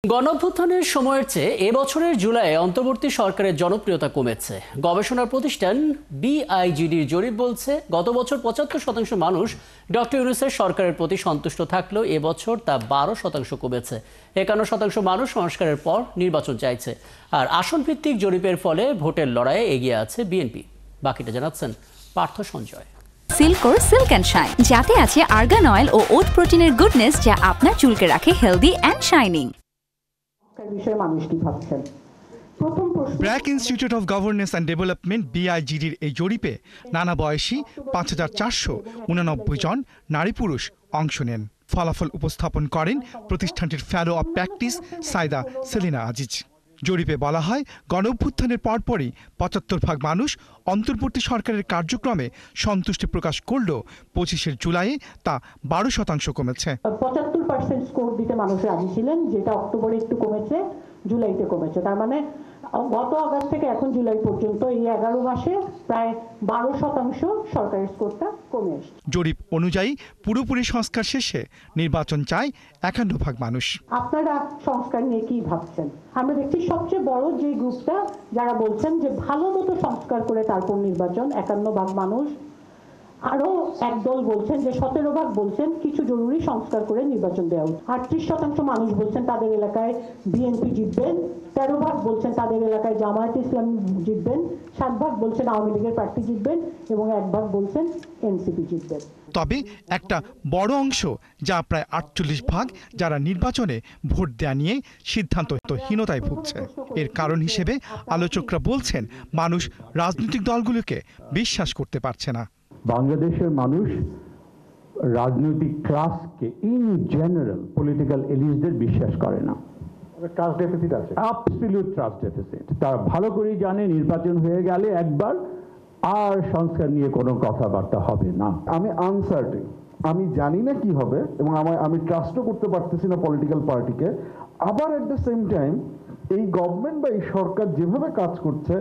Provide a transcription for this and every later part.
গণঅভ্যুত্থানের সময়ের চেয়ে এবছরের জুলাইয়ে অন্তর্বর্তী সরকারের জনপ্রিয়তা কমেছে। গবেষণা প্রতিষ্ঠান বিআইজিডির জরিপ বলছে, গত বছর ৭৫% মানুষ ডক্টর ইউনূসের সরকারের প্রতি সন্তুষ্ট থাকলেও এবছর তা ১২% কমেছে। ৫১% মানুষ সংস্কারের পর নির্বাচন চাইছে। আর আসন ভিত্তিক জরিপের ফলে ভোটের লড়াইয়ে এগিয়ে আছে বিএনপি। বাকিটা জানাচ্ছেন পার্থ সঞ্জয়। সিল্কোর সিল্ক অ্যান্ড শাইন, যাতে আছে আর্গান অয়েল ও ওট প্রোটিনের গুডনেস, যা আপনার চুলকে রাখে healthy and shining. BRAC institute of governance and development বিআইজিডির এই জরিপে নানা বয়সী ৫,৪৮৯ জন নারী পুরুষ অংশ নেন। ফলাফল উপস্থাপন করেন প্রতিষ্ঠানটির ফেলো অব প্র্যাকটিস সাইদা সেলিনা আজিজ। জরিপে বলা হয়, গণঅভ্যুত্থানের পরপরই ৭৫% মানুষ অন্তর্বর্তী সরকারের কার্যক্রমে সন্তুষ্টি প্রকাশ করলেও ২৫শে জুলাইয়ে তা ১২% কমেছে। ৭৫% স্কোর দিতে মানুষ রাজি ছিলেন, যেটা অক্টোবরে একটু কমেছে, জুলাইতে কমেছে। তার মানে গত আগস্ট থেকে এখন জুলাই পর্যন্ত এই ১১ মাসে প্রায় ১২% সরকারের স্কোরটা কমে এসেছে। জরিপ অনুযায়ী পুরোপুরি সংস্কার শেষে নির্বাচন চায় ৫১% মানুষ। আপনারা সংস্কার নিয়ে কি ভাবছেন? আমরা দেখছি সবচেয়ে বড় যে গ্রুপটা যারা বলছেন যে ভালো মতো সংস্কার করে তারপর নির্বাচন, ৫১% মানুষ। আরো একদল বলছেন যে ১৭% বলছেন কিছু জরুরি সংস্কার করে নির্বাচন দেওয়া উচিত। ৩৮% মানুষ বলছেন তাদের এলাকায় বিএনপি জিতবেন, ১৩% বলছেন তাদের এলাকায় জামায়াতে ইসলামী জিতবেন, ৭% বলছেন আওয়ামী লীগের প্রার্থী জিতবেন এবং ১% বলছেন এনসিপি জিতবেন। তবে একটা বড় অংশ, যা প্রায় ৪৮%, যারা নির্বাচনে ভোট দেয়া নিয়ে সিদ্ধান্তহীনতায় ভুগছে। এর কারণ হিসেবে আলোচকরা বলছেন, মানুষ রাজনৈতিক দলগুলোকে বিশ্বাস করতে পারছে না। বাংলাদেশের মানুষ রাজনৈতিক ক্লাসকে ইন জেনারেল পলিটিক্যাল এলিটদের বিশ্বাস করে না। ট্রাস্ট ডেফিসিট আছে, অ্যাবসলিউট ট্রাস্ট ডেফিসিট। তারা ভালো করেই জানে নির্বাচন হয়ে গেলে একবার আর সংস্কার নিয়ে কোনো কথাবার্তা হবে না। আমি আনসার্টেন, আমি জানি না কি হবে এবং আমি ট্রাস্টও করতে পারতেছি না পলিটিক্যাল পার্টিকে। আবার এট দ্য সেম টাইম এই গভর্নমেন্ট বা এই সরকার যেভাবে কাজ করছে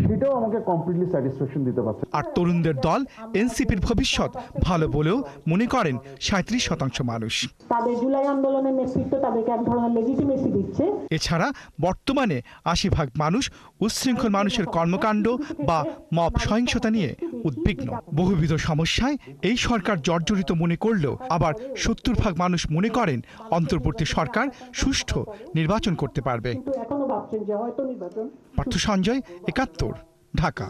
সেটাও আমাকে কমপ্লিটলি স্যাটিসফ্যাকশন দিতে পারছে। আর তরুণদের দল এনসিপির ভবিষ্যৎ ভালো বলেও মনে করেন ৩৭% মানুষ। তাদের জুলাই আন্দোলনের নেতৃত্ব তাদেরকে এক ধরনের লেজিটিমেসি দিচ্ছে। এছাড়া বর্তমানে ৮০% মানুষ উচ্ছৃঙ্খল মানুষের কর্মকাণ্ড বা মব সহিংসতা নিয়ে উদ্বিগ্ন। বহুবিধ সমস্যায় এই সরকার জর্জরিত মনে করলেও আবার ৭০% মানুষ মনে করেন অন্তর্বর্তী সরকার সুষ্ঠু নির্বাচন করতে পারবে। এখনো ভাবছেন যে হয়তো নির্বাচন। পার্থ সঞ্জয়, ৭১, ঢাকা।